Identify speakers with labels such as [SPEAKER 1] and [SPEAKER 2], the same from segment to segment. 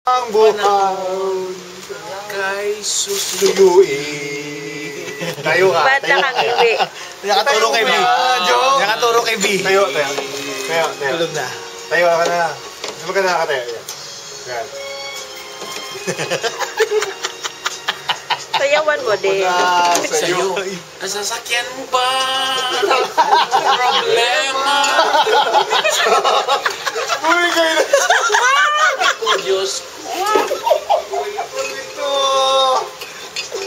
[SPEAKER 1] Ang buhaw kay susluyuin. Tayo ka.
[SPEAKER 2] Ba't nakangiwi?
[SPEAKER 3] Nakaturo kay B. Nakaturo kay B.
[SPEAKER 1] Tayo.
[SPEAKER 3] Tulog na.
[SPEAKER 1] Tayo ka na. Gusto ka na nakatayo. Yan.
[SPEAKER 2] Sayawan mo din.
[SPEAKER 1] Sa'yo.
[SPEAKER 4] Ang sasakyan mo ba? Problema.
[SPEAKER 1] Uy, kayo na.
[SPEAKER 4] Diyos ko.
[SPEAKER 1] Ito.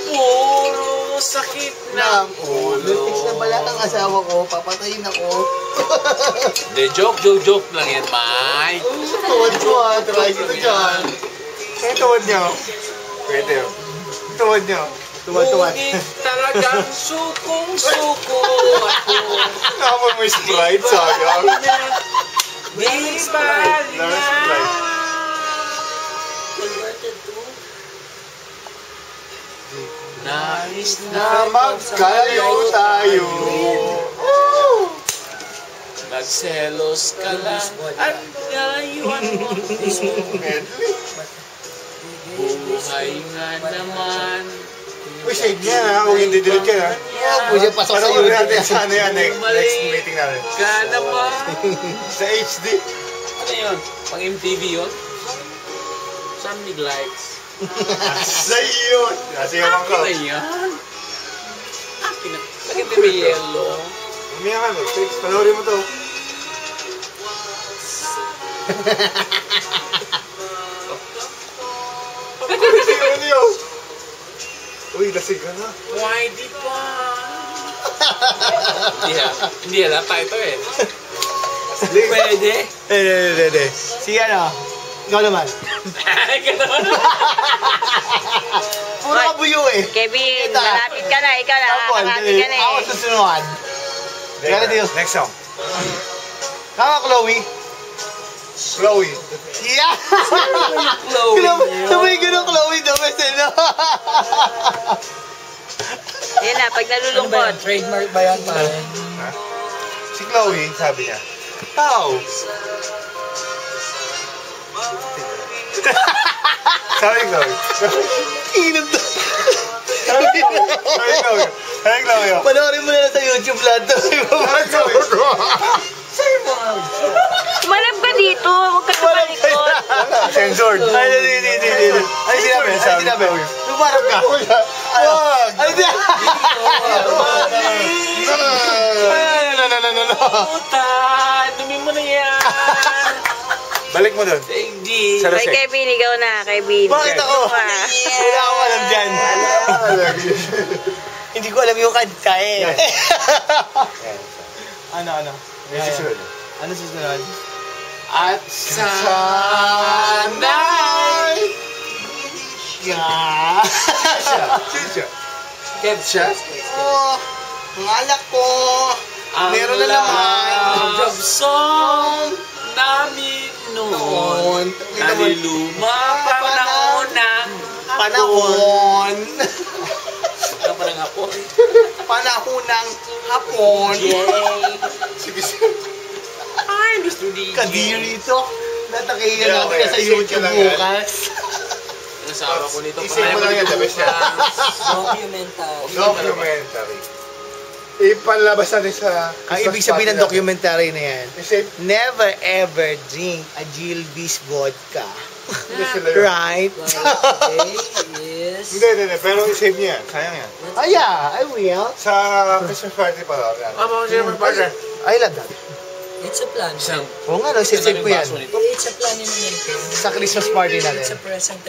[SPEAKER 4] Puro sakit ng ulo.
[SPEAKER 3] Fix na pala ang asawa ko. Papatayin ako.
[SPEAKER 4] Hindi, joke lang yan, Mike.
[SPEAKER 1] Tuwad ko ha. Try kita dyan. Kaya tuwad niyo. Pwede yun. Tuwad niyo. Tuwad.
[SPEAKER 4] Ngunit talagang sukong-suko ako.
[SPEAKER 1] Nakapag may Sprite, sayang.
[SPEAKER 4] Di ba
[SPEAKER 1] Last Sprite.
[SPEAKER 4] nais
[SPEAKER 1] Na magkayo tayo.
[SPEAKER 4] Nagselos ka lang at kalayuan mo.
[SPEAKER 1] Medley.
[SPEAKER 4] Buhay nga naman.
[SPEAKER 1] Uy, shade niya ha. Huwag hindi delete ka ha.
[SPEAKER 3] Pwede pasok sa
[SPEAKER 1] Panoorin
[SPEAKER 3] YouTube.
[SPEAKER 1] natin sa ano yan. Next meeting natin.
[SPEAKER 4] Ka naman.
[SPEAKER 1] Sa HD.
[SPEAKER 4] Ano yun? Pang MTV yun? Sunday lights.
[SPEAKER 1] Sa iyo. Kasi yung ko.
[SPEAKER 4] Ano yan? Akin na. Bakit may yellow?
[SPEAKER 1] Umiyak ka. Panoorin mo to. Ano yun? Uy, lasig ka na.
[SPEAKER 4] Why di pa? Hindi halata ito eh. Pwede?
[SPEAKER 3] Hindi. Sige ano? Ikaw naman.
[SPEAKER 4] Ganun.
[SPEAKER 3] Puro kabuyo eh.
[SPEAKER 2] Kevin, malapit ka na. Ikaw na. Malapit ka na
[SPEAKER 3] Ako
[SPEAKER 2] eh.
[SPEAKER 3] susunod. Kaya Diyos.
[SPEAKER 1] Next song.
[SPEAKER 3] Kama Chloe.
[SPEAKER 1] Chloe.
[SPEAKER 3] Yeah!
[SPEAKER 4] Chloe.
[SPEAKER 3] Sabay ganun Chloe daw. Meseno.
[SPEAKER 2] Yan na, pag nalulungkot.
[SPEAKER 3] Trademark ba yan?
[SPEAKER 1] Ha? Si Chloe, sabi niya. How? Sabi ni Chloe.
[SPEAKER 3] Inam to.
[SPEAKER 1] Sabi ni Chloe.
[SPEAKER 3] Panoorin mo na lang sa YouTube lahat to.
[SPEAKER 2] Umalap ka dito. Huwag ka tumalikot.
[SPEAKER 1] Censored.
[SPEAKER 3] Ay, sinabi. Lumarap ka.
[SPEAKER 1] Wag!
[SPEAKER 3] Ay, sinabi. No.
[SPEAKER 4] Puta! Dumi mo na yan!
[SPEAKER 1] Balik mo doon.
[SPEAKER 4] Hindi.
[SPEAKER 1] Sa
[SPEAKER 2] Kay
[SPEAKER 1] resek.
[SPEAKER 2] Kevin, ikaw na. Kevin.
[SPEAKER 3] Bakit ako? Wala ako alam dyan. Hindi ko alam yung kanta eh. Ano?
[SPEAKER 1] May susunod.
[SPEAKER 3] Ano susunod?
[SPEAKER 4] At sana'y
[SPEAKER 3] Yeah.
[SPEAKER 1] Siya.
[SPEAKER 4] Kev siya?
[SPEAKER 3] Oh, ang alak ko. Meron na naman.
[SPEAKER 4] Love song namin noon. Naliluma panahon ng
[SPEAKER 3] Panahon.
[SPEAKER 4] Ano pa ng hapon?
[SPEAKER 3] Panahon ng hapon.
[SPEAKER 1] Sige.
[SPEAKER 4] Ay, Mr. DJ.
[SPEAKER 3] Kadiri to. Natakiyan
[SPEAKER 1] Yeah,
[SPEAKER 3] natin sa
[SPEAKER 1] okay.
[SPEAKER 3] YouTube
[SPEAKER 1] Save ko lang yan.
[SPEAKER 3] bukas.
[SPEAKER 4] Nasawa ko nito.
[SPEAKER 1] Isip mo lang yan, the best yan. Documentary. Ipanlabas natin sa...
[SPEAKER 3] Ang ibig sabihin ng documentary na yan,
[SPEAKER 1] Isip.
[SPEAKER 3] never ever drink a Gilbey's vodka.
[SPEAKER 1] Hindi sila yun.
[SPEAKER 3] Right?
[SPEAKER 1] Hindi. Pero isip niya yan. Sayang yan.
[SPEAKER 3] Oh yeah, I will.
[SPEAKER 1] Sa Christmas party pa lang.
[SPEAKER 4] Ano siya partner?
[SPEAKER 3] I love that.
[SPEAKER 5] It's a plan.
[SPEAKER 4] Isang
[SPEAKER 3] Oo nga, no, sisave ko yan.
[SPEAKER 4] baso nito.
[SPEAKER 5] It's a plan in the making.
[SPEAKER 3] Sa Christmas party natin.
[SPEAKER 5] It's a present